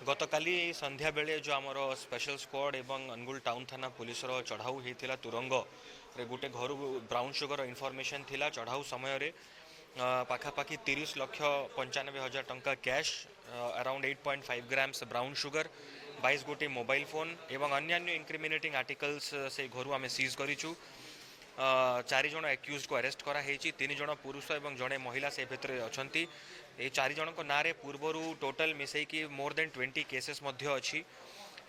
गतकाली संध्या बेले जो आमर स्पेशल स्क्वाड एवं अनुगुल टाउन थाना पुलिस चढ़ाऊ होता तुरंग रे गोटे घर ब्राउन सुगर इनफॉरमेशन थिला चढ़ाऊ समय रे पाखापाखि 30,95,000 टंका cash around 8.5 grams brown sugar 22 गोटी मोबाइल फोन एवं अन्य इंक्रिमिनेटिंग आर्टिकल्स से घर आम सीज करूँ। 4 जन एक्यूज को अरेस्ट कराई। 3 जन पुरुष और जड़े महिला से भितर अच्छा। ये 4 जन ना पूर्वर टोटल मिसेकी मोर देन 20 केसेस अच्छी।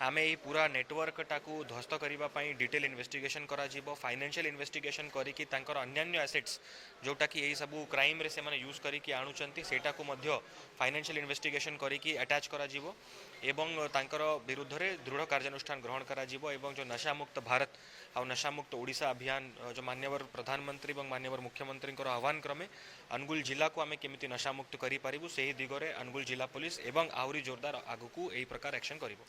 आम ये पूरा नेटवर्क टाकू ध्वस्त करने डिटेल इन्वेस्टिगेशन करा जीवो, फाइनेंशियल इन्वेस्टिगेशन करिकी तांकर अन्यान्य एसेट्स जोटा कि यही सब क्राइम रे से माने यूज करिकी आणुचंती सेटा को मध्य फाइनेंशियल इन्वेस्टिगेशन करिकी अटैच करा जीवो एवं तांकर विरुद्ध रे दृढ़ कार्यानुष्ठान ग्रहण करा जीवो एवं जो नशामुक्त भारत और नशामुक्त ओडिशा अभियान जो माननीय प्रधानमंत्री और माननीय मुख्यमंत्री आह्वान क्रमे अनुगुल जिला को आम केमिति नशामुक्त करि पारिबु सेही दिगरे अनुगुल जिला पुलिस एवं आहुरी जोरदार आगुकू एही प्रकार एक्शन करिवो।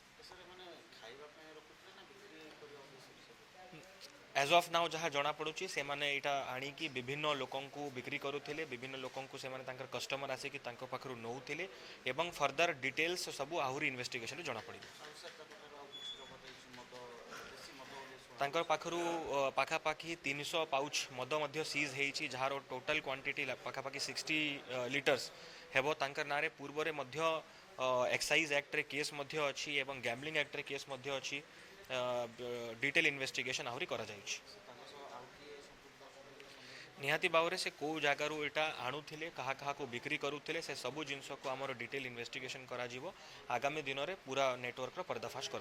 एज ऑफ नाउ जहाँ जना पड़ुची से माने इटा आनी की विभिन्न लोकों को बिक्री करुथिले, विभिन्न लोकों को से माने तांकर कस्टमर आसे कि तांको पाखरु नौथिले एवं फर्दर डिटेल्स सबु आहुरी इन्वेस्टिगेशन जना पड़िबो। तांकर पाखरु पाखापाखि 300 पाउच मद मध्य सीज हेइची जहार टोटल क्वांटिटी पाखापाखि 60 लीटर्स हेबो। तांकर नारे पूर्व रे मध्य एक्साइज एक्ट रे केस मध्य अछि एवं गैम्बलिंग एक्ट रे केस मध्य अछि। डिटेल इन्वेस्टिगेशन आहुरी करा जाइछि। निहाती भाव से कौ जगार यहाँ आणुले क्या को बिक्री करुले से सबू जिनस को आमर डिटेल इन्वेस्टिगेशन करा आगामी दिन में पूरा नेटवर्क पर्दाफाश करा।